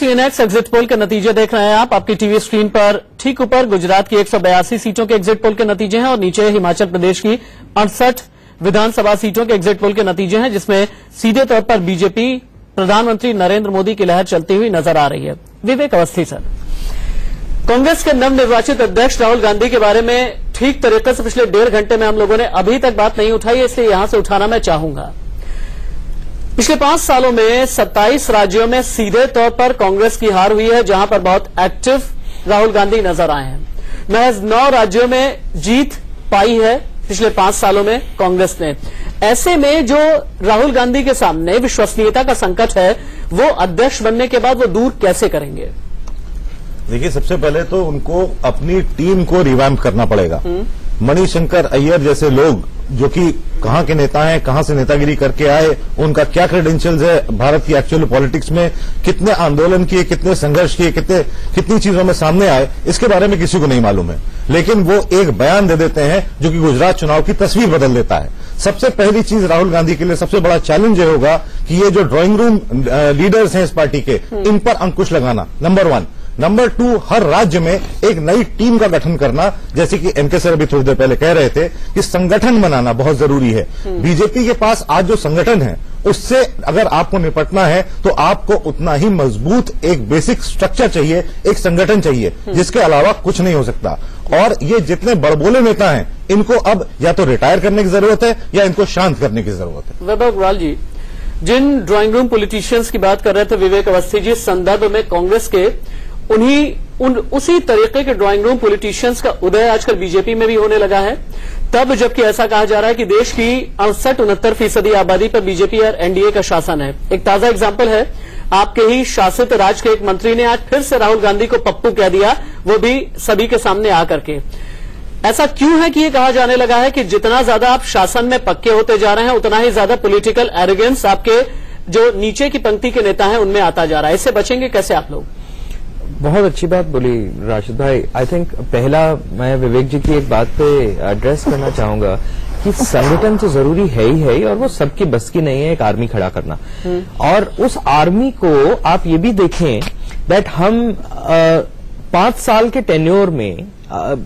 CNX exit poll के नतीजे देख रहे हैं आप। आपकी टीवी स्क्रीन पर ठीक ऊपर गुजरात की 182 सीटों के एग्जिट पोल के नतीजे हैं और नीचे हिमाचल प्रदेश की 68 विधानसभा सीटों के एग्जिट पोल के नतीजे हैं, जिसमें सीधे तौर पर बीजेपी प्रधानमंत्री नरेंद्र मोदी की लहर चलती हुई नजर आ रही है। विवेक अवस्थी सर, कांग्रेस के नवनिर्वाचित अध्यक्ष राहुल गांधी के बारे में ठीक तरीके से पिछले 1.5 घंटे में हम लोगों ने अभी तक बात नहीं उठाई है, इसलिए यहां से उठाना मैं चाहूंगा। पिछले 5 सालों में 27 राज्यों में सीधे तौर पर कांग्रेस की हार हुई है, जहां पर बहुत एक्टिव राहुल गांधी नजर आए हैं। महज 9 राज्यों में जीत पाई है पिछले 5 सालों में कांग्रेस ने। ऐसे में जो राहुल गांधी के सामने विश्वसनीयता का संकट है, वो अध्यक्ष बनने के बाद वो दूर कैसे करेंगे? देखिए, सबसे पहले तो उनको अपनी टीम को रिवैम्प करना पड़ेगा। मणिशंकर अय्यर जैसे लोग जो कि कहां के नेता हैं, कहां से नेतागिरी करके आए, उनका क्या क्रेडेंशियल्स है भारत की एक्चुअल पॉलिटिक्स में, कितने आंदोलन किए, कितने संघर्ष किए, कितनी चीजों में सामने आए, इसके बारे में किसी को नहीं मालूम है। लेकिन वो एक बयान दे देते हैं जो कि गुजरात चुनाव की तस्वीर बदल देता है। सबसे पहली चीज राहुल गांधी के लिए सबसे बड़ा चैलेंज ये होगा कि ये जो ड्राइंग रूम लीडर्स हैं इस पार्टी के, इन पर अंकुश लगाना, नंबर 1। नंबर 2, हर राज्य में एक नई टीम का गठन करना, जैसे कि एमके सर अभी थोड़ी देर पहले कह रहे थे कि संगठन बनाना बहुत जरूरी है। बीजेपी के पास आज जो संगठन है, उससे अगर आपको निपटना है तो आपको उतना ही मजबूत एक बेसिक स्ट्रक्चर चाहिए, एक संगठन चाहिए, जिसके अलावा कुछ नहीं हो सकता। और ये जितने बड़बोले नेता हैं, इनको अब या तो रिटायर करने की जरूरत है या इनको शांत करने की जरूरत है। वैभव अग्रवाल जी, जिन ड्राइंग रूम पॉलिटिशियंस की बात कर रहे थे विवेक अवस्थी जी, संदर्भ में कांग्रेस के उसी तरीके के ड्राइंग रूम पॉलिटिशियंस का उदय आजकल बीजेपी में भी होने लगा है। तब जबकि ऐसा कहा जा रहा है कि देश की 68-69% आबादी पर बीजेपी और एनडीए का शासन है। एक ताजा एग्जाम्पल है, आपके ही शासित राज्य के एक मंत्री ने आज फिर से राहुल गांधी को पप्पू कह दिया, वो भी सभी के सामने आकर के। ऐसा क्यों है कि ये कहा जाने लगा है कि जितना ज्यादा आप शासन में पक्के होते जा रहे हैं, उतना ही ज्यादा पॉलिटिकल एरोगेंस आपके जो नीचे की पंक्ति के नेता हैं उनमें आता जा रहा है? इससे बचेंगे कैसे आप लोग? बहुत अच्छी बात बोली राशिद भाई। आई थिंक पहला मैं विवेक जी की एक बात पे एड्रेस करना चाहूंगा कि संगठन तो जरूरी है ही और वो सबकी बस की नहीं है एक आर्मी खड़ा करना। और उस आर्मी को आप ये भी देखें दैट हम 5 साल के टेन्योर में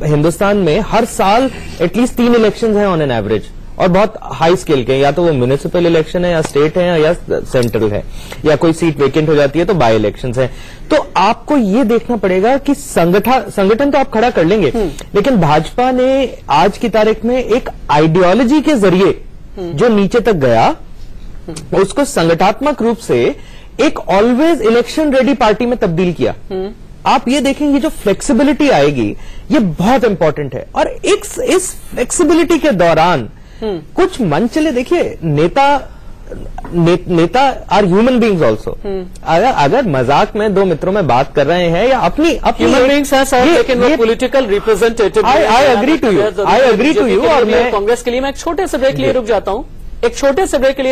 हिंदुस्तान में हर साल एटलीस्ट 3 इलेक्शन हैं ऑन एन एवरेज, और बहुत हाई स्केल के, या तो वो म्युनिसिपल इलेक्शन है या स्टेट है या सेंट्रल है, या कोई सीट वेकेंट हो जाती है तो बाय इलेक्शंस है। तो आपको ये देखना पड़ेगा कि संगठन तो आप खड़ा कर लेंगे, लेकिन भाजपा ने आज की तारीख में एक आइडियोलॉजी के जरिए जो नीचे तक गया, उसको संगठनात्मक रूप से एक ऑलवेज इलेक्शन रेडी पार्टी में तब्दील किया। आप ये देखेंगे जो फ्लेक्सिबिलिटी आएगी ये बहुत इंपॉर्टेंट है। और इस फ्लेक्सिबिलिटी के दौरान कुछ मन चले, देखिए नेता आर ह्यूमन बींग्स ऑल्सो। अगर मजाक में 2 मित्रों में बात कर रहे हैं या अपनी ह्यूमन बींग्स हैं सर, लेकिन वो political representative. I agree to you. और मैं कांग्रेस के लिए मैं एक छोटे से ब्रेक के लिए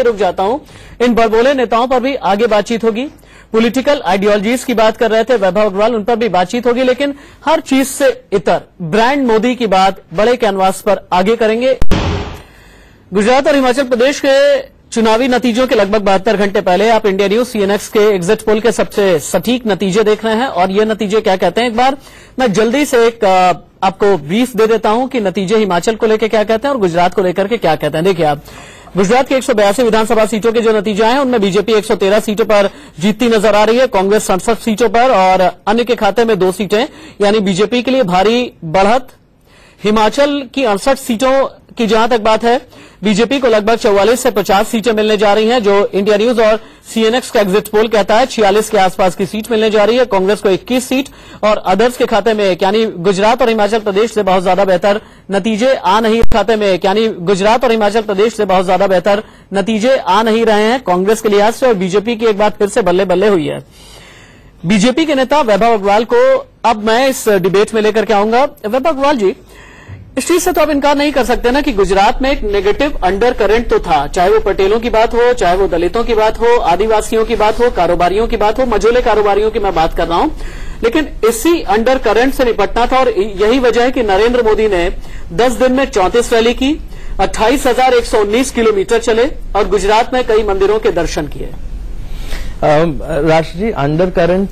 रुक जाता हूं। इन बड़बोले नेताओं पर भी आगे बातचीत होगी। पॉलिटिकल आइडियोलॉजीज की बात कर रहे थे वैभव अग्रवाल, उन पर भी बातचीत होगी, लेकिन हर चीज से इतर ब्रांड मोदी की बात बड़े कैनवास पर आगे करेंगे। गुजरात और हिमाचल प्रदेश के चुनावी नतीजों के लगभग 72 घंटे पहले आप इंडिया न्यूज सीएनएक्स के एग्जिट पोल के सबसे सटीक नतीजे देख रहे हैं। और ये नतीजे क्या कहते हैं, एक बार मैं जल्दी से एक आपको ब्रीफ दे देता हूं कि नतीजे हिमाचल को लेकर क्या कहते हैं और गुजरात को लेकर के क्या कहते हैं। देखिए, आप गुजरात के 182 विधानसभा सीटों के जो नतीजे आए हैं उनमें बीजेपी 113 सीटों पर जीतती नजर आ रही है, कांग्रेस 67 सीटों पर और अन्य के खाते में 2 सीटें, यानी बीजेपी के लिए भारी बढ़त। हिमाचल की 68 सीटों की जहां तक बात है, बीजेपी को लगभग 44 से 50 सीटें मिलने जा रही हैं, जो इंडिया न्यूज और सीएनएक्स का एग्जिट पोल कहता है 46 के आसपास की सीट मिलने जा रही है। कांग्रेस को 21 सीट और अदर्स के खाते में, यानी गुजरात और हिमाचल प्रदेश से बहुत ज्यादा बेहतर नतीजे आ नहीं रहे हैं कांग्रेस के लिहाज से। और बीजेपी की एक बार फिर से बल्ले बल्ले हुई है। बीजेपी के नेता वैभव अग्रवाल को अब मैं इस डिबेट में लेकर के आऊंगा। वैभव अग्रवाल जी, इस चीज से तो आप इनकार नहीं कर सकते ना कि गुजरात में एक नेगेटिव अंडर करंट तो था, चाहे वो पटेलों की बात हो, चाहे वो दलितों की बात हो, आदिवासियों की बात हो, कारोबारियों की बात हो, मझोले कारोबारियों की मैं बात कर रहा हूं। लेकिन इसी अंडर करंट से निपटना था और यही वजह है कि नरेंद्र मोदी ने 10 दिन में 34 रैली की, 28,119 किलोमीटर चले और गुजरात में कई मंदिरों के दर्शन किए। राष्ट्र जी, अंडर करंट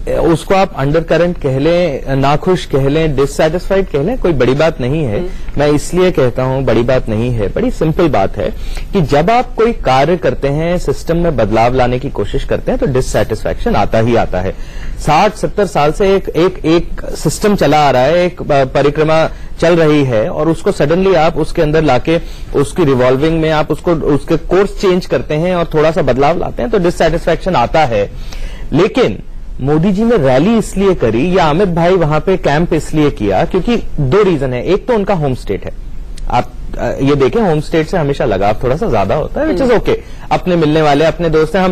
उसको आप अंडर करंट कह लें, नाखुश कह लें, डिससैटिस्फाइड कह लें, कोई बड़ी बात नहीं है। मैं इसलिए कहता हूं बड़ी बात नहीं है, बड़ी सिंपल बात है कि जब आप कोई कार्य करते हैं, सिस्टम में बदलाव लाने की कोशिश करते हैं, तो डिससैटिस्फैक्शन आता ही आता है। 60-70 साल से एक सिस्टम चला आ रहा है, एक परिक्रमा चल रही है, और उसको सडनली आप उसके अंदर लाके उसकी रिवॉल्विंग में आप उसके कोर्स चेंज करते हैं और थोड़ा सा बदलाव लाते हैं, तो डिससैटिस्फैक्शन आता है। लेकिन मोदी जी ने रैली इसलिए करी या अमित भाई वहां पे कैंप इसलिए किया क्योंकि 2 रीजन है। एक तो उनका होम स्टेट है, आप ये देखें होम स्टेट से हमेशा लगाव थोड़ा सा ज्यादा होता है, विच इज ओके। अपने मिलने वाले अपने दोस्त हैं,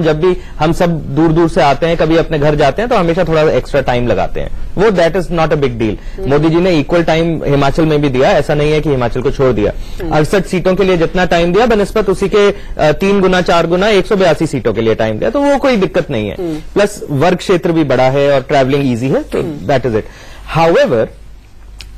हम सब दूर दूर से आते हैं, कभी अपने घर जाते हैं तो हमेशा थोड़ा एक्स्ट्रा टाइम लगाते हैं, वो that is not a big deal. Modi ji ने इक्वल टाइम हिमाचल में भी दिया, ऐसा नहीं है कि हिमाचल को छोड़ दिया। 68 सीटों के लिए जितना टाइम दिया बनस्पत उसी के 3 गुना 4 गुना 182 सीटों के लिए टाइम दिया, तो वो कोई दिक्कत नहीं है। प्लस वर्ग क्षेत्र भी बड़ा है और ट्रैवलिंग ईजी है, तो दैट इज इट। हाउएवर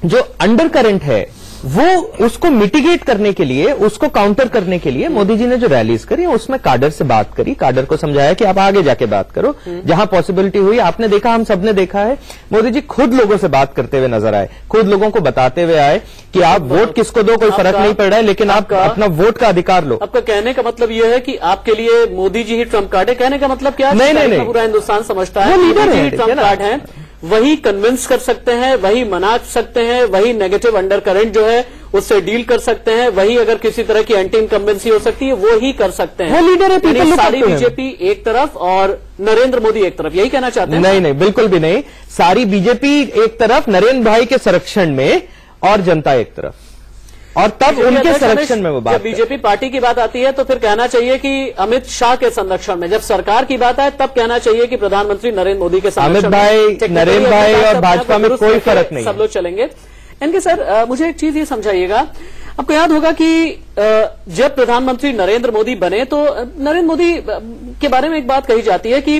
जो अंडर करंट है वो उसको मिटिगेट करने के लिए, उसको काउंटर करने के लिए मोदी जी ने जो रैलीज करी उसमें काडर से बात करी, काडर को समझाया कि आप आगे जाके बात करो, जहां पॉसिबिलिटी हुई। आपने देखा, हम सबने देखा है, मोदी जी खुद लोगों से बात करते हुए नजर आए, खुद लोगों को बताते हुए आए कि आप वोट किसको दो कोई फर्क नहीं पड़ रहा है, लेकिन आप अपना वोट का अधिकार लो। आपका कहने का मतलब यह है कि आपके लिए मोदी जी ही ट्रम्प कार्ड है? कहने का मतलब क्या? नहीं, पूरा हिंदुस्तान समझता है लीडर ही ट्रम्प कार्ड है, वही कन्विंस कर सकते हैं, वही मना सकते हैं, वही नेगेटिव अंडर करंट जो है उससे डील कर सकते हैं, वही अगर किसी तरह की एंटी इनकम्बेंसी हो सकती है वो ही कर सकते हैं। वो लीडर है, पीपल सारी बीजेपी एक तरफ और नरेंद्र मोदी एक तरफ, यही कहना चाहते हैं? नहीं, बिल्कुल भी नहीं। सारी बीजेपी एक तरफ, नरेंद्र भाई के संरक्षण में, और जनता एक तरफ, और तब उनके संरक्षण में वो बात। जब बीजेपी पार्टी की बात आती है तो फिर कहना चाहिए कि अमित शाह के संरक्षण में, जब सरकार की बात आए तब कहना चाहिए कि प्रधानमंत्री नरेंद्र मोदी के संरक्षण अमित भाई, नरेंद्र भाई और भाजपा में कोई फर्क नहीं, सब लोग चलेंगे। इनके सर मुझे एक चीज ये समझाइएगा, आपको याद होगा कि जब प्रधानमंत्री नरेंद्र मोदी बने तो नरेंद्र मोदी के बारे में एक बात कही जाती है कि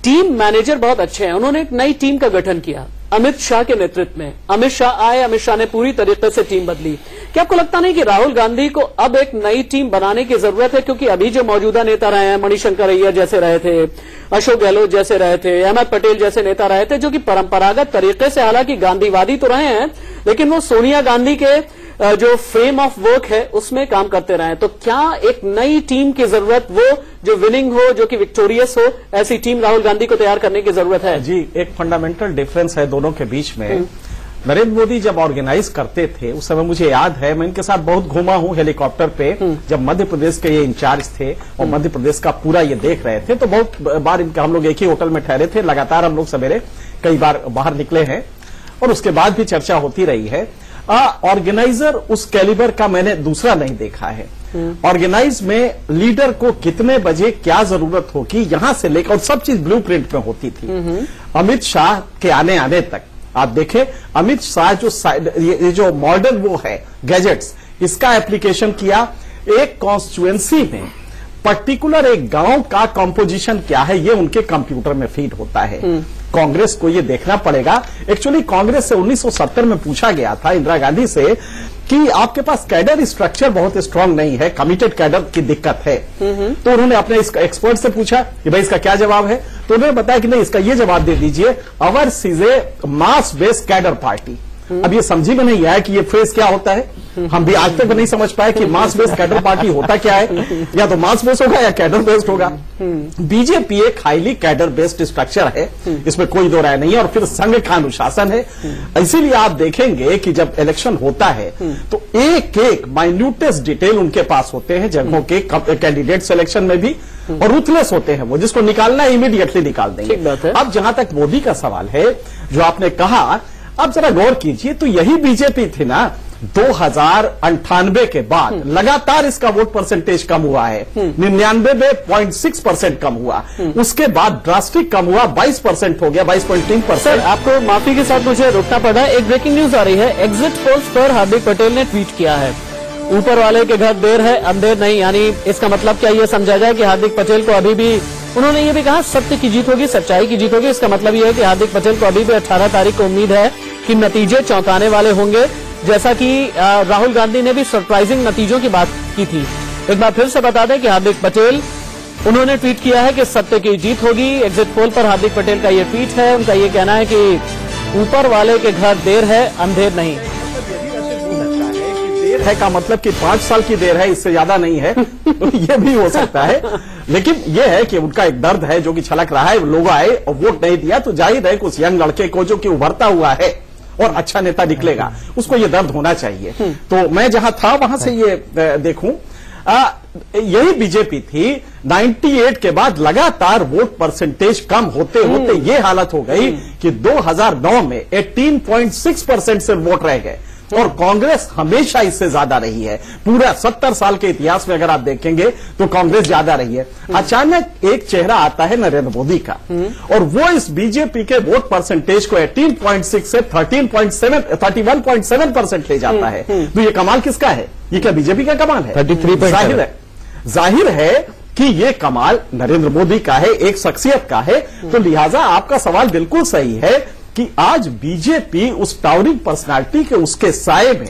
टीम मैनेजर बहुत अच्छे हैं, उन्होंने एक नई टीम का गठन किया अमित शाह के नेतृत्व में। अमित शाह आए, अमित शाह ने पूरी तरीके से टीम बदली। क्या आपको लगता नहीं कि राहुल गांधी को अब एक नई टीम बनाने की जरूरत है? क्योंकि अभी जो मौजूदा नेता रहे हैं, मणिशंकर अय्यर जैसे रहे थे, अशोक गहलोत जैसे रहे थे, अहमद पटेल जैसे नेता रहे थे, जो कि परंपरागत तरीके से हालांकि गांधीवादी तो रहे हैं, लेकिन वो सोनिया गांधी के जो फ्रेम ऑफ वर्क है उसमें काम करते रहे। तो क्या एक नई टीम की जरूरत, वो जो विनिंग हो, जो कि विक्टोरियस हो, ऐसी टीम राहुल गांधी को तैयार करने की जरूरत है? जी, एक फंडामेंटल डिफरेंस है दोनों के बीच में। नरेंद्र मोदी जब ऑर्गेनाइज करते थे उस समय मुझे याद है, मैं इनके साथ बहुत घूमा हूं हेलीकॉप्टर पे, जब मध्य प्रदेश के ये इंचार्ज थे और मध्य प्रदेश का पूरा ये देख रहे थे, तो बहुत बार इनका हम लोग एक ही होटल में ठहरे थे, लगातार हम लोग सवेरे कई बार बाहर निकले हैं और उसके बाद भी चर्चा होती रही है। ऑर्गेनाइजर उस कैलिबर का मैंने दूसरा नहीं देखा है। ऑर्गेनाइज में लीडर को कितने बजे क्या जरूरत होगी यहां से लेकर, और सब चीज ब्लूप्रिंट में होती थी। अमित शाह के आने तक आप देखें, अमित शाह जो ये जो मॉडर्न वो है गैजेट्स, इसका एप्लीकेशन किया। एक कॉन्स्टिट्यूएंसी में पर्टिकुलर एक गांव का कंपोजिशन क्या है ये उनके कंप्यूटर में फीड होता है। कांग्रेस को ये देखना पड़ेगा। एक्चुअली कांग्रेस से 1970 में पूछा गया था इंदिरा गांधी से कि आपके पास कैडर स्ट्रक्चर बहुत स्ट्रांग नहीं है, कमिटेड कैडर की दिक्कत है। तो उन्होंने अपने एक्सपर्ट से पूछा कि भाई इसका क्या जवाब है, तो उन्होंने बताया कि नहीं, इसका ये जवाब दे दीजिए, ours is a mass based cadre party. अब ये समझी में नहीं आया कि ये फ्रेज क्या होता है, हम भी आज तक नहीं समझ पाए कि मास बेस्ड कैडर पार्टी होता क्या है, या तो मास बेस्ड होगा या कैडर बेस्ड होगा। बीजेपी एक हाईली कैडर बेस्ड स्ट्रक्चर है, इसमें कोई दो राय नहीं है, और फिर संघ का अनुशासन है। इसीलिए आप देखेंगे कि जब इलेक्शन होता है तो एक एक माइन्यूटेस्ट डिटेल उनके पास होते हैं जगहों के, कैंडिडेट सिलेक्शन में भी, और रूथलेस होते हैं वो, जिसको निकालना है इमीडिएटली निकाल देंगे। अब जहां तक मोदी का सवाल है जो आपने कहा, अब जरा गौर कीजिए, तो यही बीजेपी थी ना 2098 के बाद लगातार इसका वोट परसेंटेज कम हुआ है, 99.6% कम हुआ, उसके बाद ड्रास्टिक कम हुआ, 22% हो गया, 22.3%। आपको माफी के साथ मुझे रोकना पड़ा है, एक ब्रेकिंग न्यूज आ रही है। एग्जिट पोल्स पर हार्दिक पटेल ने ट्वीट किया है, ऊपर वाले के घर देर है अंधेर नहीं, यानी इसका मतलब क्या ये समझा जाए कि हार्दिक पटेल को अभी भी, उन्होंने ये भी कहा सत्य की जीत होगी, सच्चाई की जीत होगी। इसका मतलब ये है कि हार्दिक पटेल को अभी भी 18 तारीख को उम्मीद है कि नतीजे चौंकाने वाले होंगे, जैसा कि राहुल गांधी ने भी सरप्राइजिंग नतीजों की बात की थी। एक बार फिर से बता दें कि हार्दिक पटेल उन्होंने ट्वीट किया है कि सत्य की जीत होगी। एग्जिट पोल पर हार्दिक पटेल का ये ट्वीट है। उनका ये कहना है कि ऊपर वाले के घर देर है, अंधेर नहीं। देर है का मतलब कि 5 साल की देर है, इससे ज्यादा नहीं है। तो ये भी हो सकता है, लेकिन ये है कि उनका एक दर्द है जो कि छलक रहा है। लोग आए और वोट नहीं दिया तो जाहिर है कि उस यंग लड़के को जो कि उभरता हुआ है और अच्छा नेता निकलेगा, उसको ये दर्द होना चाहिए। तो मैं जहां था वहां से ये देखूं, यही बीजेपी थी। 98 के बाद लगातार वोट परसेंटेज कम होते होते ये हालत हो गई कि 2009 में 18.6% से वोट रह गए और कांग्रेस हमेशा इससे ज्यादा रही है। पूरा 70 साल के इतिहास में अगर आप देखेंगे तो कांग्रेस ज्यादा रही है। अचानक एक चेहरा आता है नरेंद्र मोदी का और वो इस बीजेपी के वोट परसेंटेज को 18.6 से 31.7% ले जाता है। तो ये कमाल किसका है? ये क्या बीजेपी का कमाल है? 33.7। जाहिर है कि ये कमाल नरेंद्र मोदी का है, एक शख्सियत का है। तो लिहाजा आपका सवाल बिल्कुल सही है कि आज बीजेपी उस टावरिंग पर्सनालिटी के उसके साये में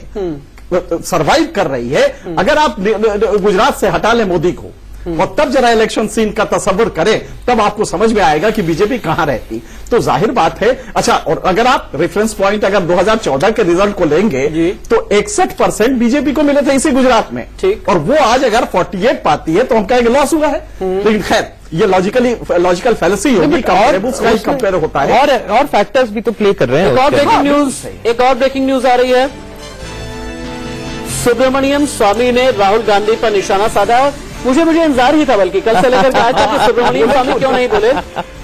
सरवाइव कर रही है। अगर आप गुजरात से हटा लें मोदी को और तब जरा इलेक्शन सीन का तस्वर करें, तब आपको समझ में आएगा कि बीजेपी कहां रहती। तो जाहिर बात है। अच्छा, और अगर आप रेफरेंस पॉइंट अगर 2014 के रिजल्ट को लेंगे तो 61% बीजेपी को मिले थे इसी गुजरात में, और वो आज अगर 48 पाती है तो हम कहेंगे लॉस हुआ है। लेकिन खैर, ये लॉजिकल फैलेसी होगी, कंपेयर होता है और फैक्टर्स भी तो प्ले कर रहे हैं। एक और ब्रेकिंग न्यूज आ रही है। सुब्रमण्यम स्वामी ने राहुल गांधी पर निशाना साधा। मुझे इंतजार ही था, बल्कि कल से लेकर आज तक कि सुब्रमण्यम स्वामी क्यों नहीं बोले।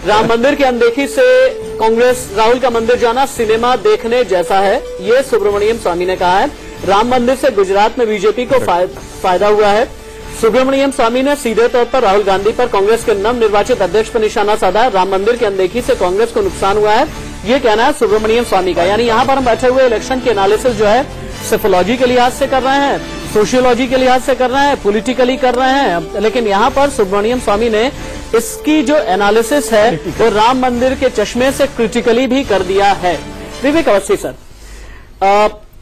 राम मंदिर की अनदेखी से कांग्रेस राहुल का मंदिर जाना सिनेमा देखने जैसा है, ये सुब्रमण्यम स्वामी ने कहा है। राम मंदिर से गुजरात में बीजेपी को फायदा हुआ है। सुब्रमण्यम स्वामी ने सीधे तौर पर राहुल गांधी पर कांग्रेस के नवनिर्वाचित अध्यक्ष पर निशाना साधा। राम मंदिर की अनदेखी से कांग्रेस को नुकसान हुआ है, ये कहना है सुब्रमण्यम स्वामी का। यानी यहां पर हम बैठे हुए इलेक्शन के एनालिसिस जो है सिफोलॉजी के लिहाज से कर रहे हैं, सोशियोलॉजी के लिहाज से कर रहे हैं, पॉलिटिकली कर रहे हैं, लेकिन यहां पर सुब्रमण्यम स्वामी ने इसकी जो एनालिसिस है वो राम मंदिर के चश्मे से क्रिटिकली भी कर दिया है। विवेक अवस्थी सर,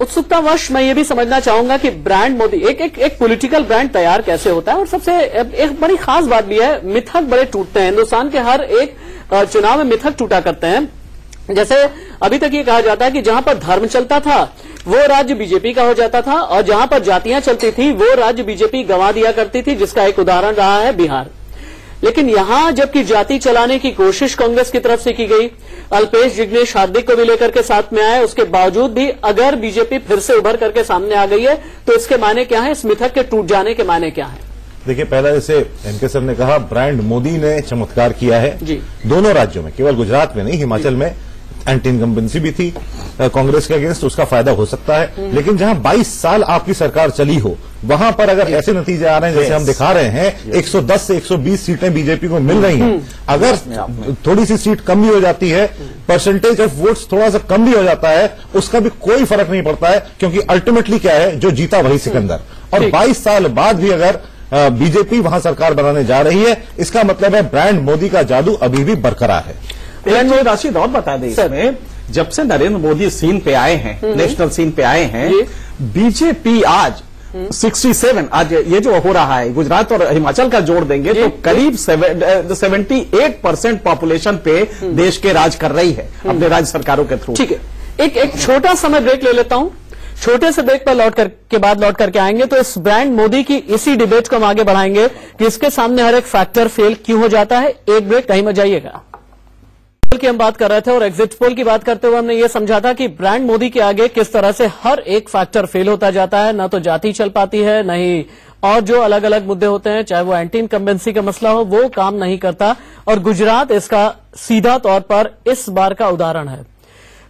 उत्सुकतावश मैं ये भी समझना चाहूंगा कि ब्रांड मोदी एक पॉलिटिकल ब्रांड तैयार कैसे होता है, और सबसे एक बड़ी खास बात भी है, मिथक बड़े टूटते हैं। हिंदुस्तान के हर एक चुनाव में मिथक टूटा करते हैं। जैसे अभी तक ये कहा जाता है कि जहां पर धर्म चलता था वो राज्य बीजेपी का हो जाता था, और जहां पर जातियां चलती थी वो राज्य बीजेपी गंवा दिया करती थी, जिसका एक उदाहरण रहा है बिहार। लेकिन यहां जबकि जाति चलाने की कोशिश कांग्रेस की तरफ से की गई, अल्पेश, जिग्नेश, हार्दिक को भी लेकर के साथ में आए, उसके बावजूद भी अगर बीजेपी फिर से उभर करके सामने आ गई है तो इसके मायने क्या है, इस मिथक के टूट जाने के मायने क्या है? देखिए, पहला जैसे एनके सर ने कहा, ब्रांड मोदी ने चमत्कार किया है जी। दोनों राज्यों में, केवल गुजरात में नहीं, हिमाचल में एंटी इनकम्बेंसी भी थी कांग्रेस के अगेंस्ट, उसका फायदा हो सकता है। लेकिन जहां 22 साल आपकी सरकार चली हो, वहां पर अगर ऐसे नतीजे आ रहे हैं जैसे हम दिखा रहे हैं, 110 से 120 सीटें बीजेपी को मिल रही हैं, अगर थोड़ी सी सीट कम भी हो जाती है, परसेंटेज ऑफ वोट्स थोड़ा सा कम भी हो जाता है, उसका भी कोई फर्क नहीं पड़ता है, क्योंकि अल्टीमेटली क्या है, जो जीता वही सिकंदर। और 22 साल बाद भी अगर बीजेपी वहां सरकार बनाने जा रही है, इसका मतलब है ब्रांड मोदी का जादू अभी भी बरकरार है। राशिद और बता दें, इसमें जब से नरेंद्र मोदी सीन पे आए हैं, नेशनल सीन पे आए हैं, बीजेपी आज 67, आज ये जो हो रहा है गुजरात और हिमाचल का जोड़ देंगे तो करीब 78% पॉपुलेशन पे देश के राज कर रही है अपने राज्य सरकारों के थ्रू। ठीक है, एक छोटा समय ब्रेक ले लेता हूं। छोटे से ब्रेक पर लौट करके आएंगे तो इस ब्रांड मोदी की इसी डिबेट को हम आगे बढ़ाएंगे कि इसके सामने हर एक फैक्टर फेल क्यों हो जाता है। एक ब्रेक, कहीं मत जाइएगा। की हम बात कर रहे थे और एग्जिट पोल की बात करते हुए हमने ये समझा था कि ब्रांड मोदी के आगे किस तरह से हर एक फैक्टर फेल होता जाता है। ना तो जाति चल पाती है, न ही और जो अलग अलग मुद्दे होते हैं, चाहे वो एंटी इनकम्बेंसी का मसला हो, वो काम नहीं करता। और गुजरात इसका सीधा तौर पर इस बार का उदाहरण है।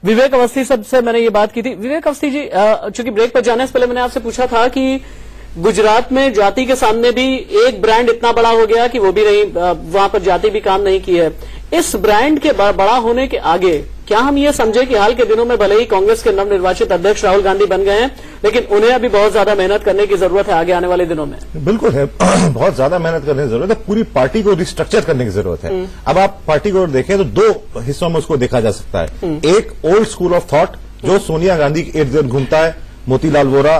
विवेक अवस्थी से मैंने ये बात की थी। विवेक अवस्थी जी, चूंकि ब्रेक पर जाने से पहले मैंने आपसे पूछा था कि गुजरात में जाति के सामने भी एक ब्रांड इतना बड़ा हो गया कि वो भी नहीं, वहां पर जाति भी काम नहीं की है। इस ब्रांड के बड़ा होने के आगे क्या हम ये समझे कि हाल के दिनों में भले ही कांग्रेस के नवनिर्वाचित अध्यक्ष राहुल गांधी बन गए हैं, लेकिन उन्हें अभी बहुत ज्यादा मेहनत करने की जरूरत है आगे आने वाले दिनों में? बिल्कुल है, बहुत ज्यादा मेहनत करने की जरूरत है, पूरी पार्टी को रिस्ट्रक्चर करने की जरूरत है। अब आप पार्टी को देखें तो दो हिस्सों में उसको देखा जा सकता है। एक ओल्ड स्कूल ऑफ थॉट जो सोनिया गांधी के इर्द गिर्द घूमता है, मोतीलाल वोरा,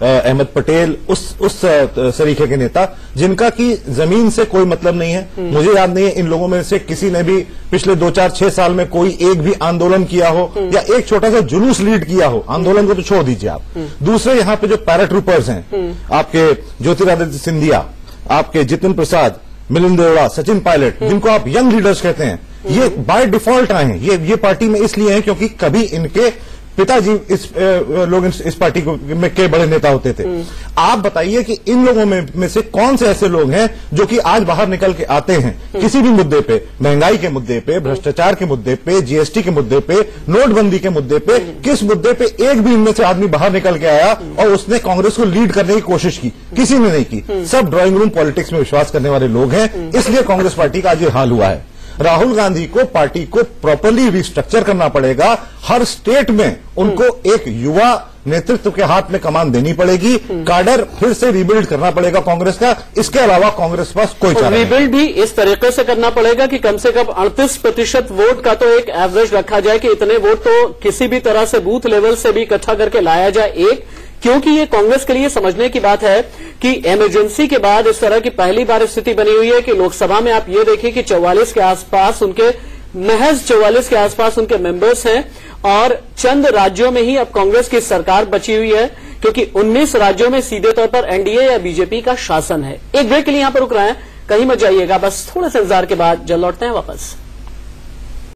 अहमद पटेल, उस तरीके के नेता जिनका कि जमीन से कोई मतलब नहीं है। मुझे याद नहीं है इन लोगों में से किसी ने भी पिछले 2-4-6 साल में कोई एक भी आंदोलन किया हो या एक छोटा सा जुलूस लीड किया हो। आंदोलन को तो छोड़ दीजिए आप। दूसरे यहाँ पे जो पैराट्रूपर्स हैं, आपके ज्योतिरादित्य सिंधिया, आपके जितिन प्रसाद, मिलिंद देवड़ा, सचिन पायलट, जिनको आप यंग लीडर्स कहते हैं, ये बाय डिफॉल्ट आए हैं। ये पार्टी में इसलिए हैं क्योंकि कभी इनके पिताजी लोग इस पार्टी में के बड़े नेता होते थे। आप बताइए कि इन लोगों में से कौन से ऐसे लोग हैं जो कि आज बाहर निकल के आते हैं किसी भी मुद्दे पे, महंगाई के मुद्दे पे, भ्रष्टाचार के मुद्दे पे, जीएसटी के मुद्दे पे, नोटबंदी के मुद्दे पे, किस मुद्दे पे एक भी इनमें से आदमी बाहर निकल के आया और उसने कांग्रेस को लीड करने की कोशिश की? किसी ने नहीं की। सब ड्राइंग रूम पॉलिटिक्स में विश्वास करने वाले लोग हैं, इसलिए कांग्रेस पार्टी का आज ये हाल हुआ है। राहुल गांधी को पार्टी को प्रॉपर्ली रिस्ट्रक्चर करना पड़ेगा। हर स्टेट में उनको एक युवा नेतृत्व के हाथ में कमान देनी पड़ेगी। काडर फिर से रिबिल्ड करना पड़ेगा कांग्रेस का। इसके अलावा कांग्रेस पास कोई चारा नहीं। रिबिल्ड भी इस तरीके से करना पड़ेगा कि कम से कम 38% वोट का तो एक एवरेज रखा जाए कि इतने वोट तो किसी भी तरह से बूथ लेवल से भी इकट्ठा करके लाया जाए। क्योंकि ये कांग्रेस के लिए समझने की बात है कि इमरजेंसी के बाद इस तरह की पहली बार स्थिति बनी हुई है कि लोकसभा में आप ये देखिए कि 44 के आसपास उनके महज 44 के आसपास उनके मेंबर्स हैं और चंद राज्यों में ही अब कांग्रेस की सरकार बची हुई है, क्योंकि 19 राज्यों में सीधे तौर पर एनडीए या बीजेपी का शासन है। एक ब्रेक के लिए यहां पर रुक रहे हैं, कहीं मत जाइएगा, बस थोड़े से इंतजार के बाद जल्द लौटते हैं वापस।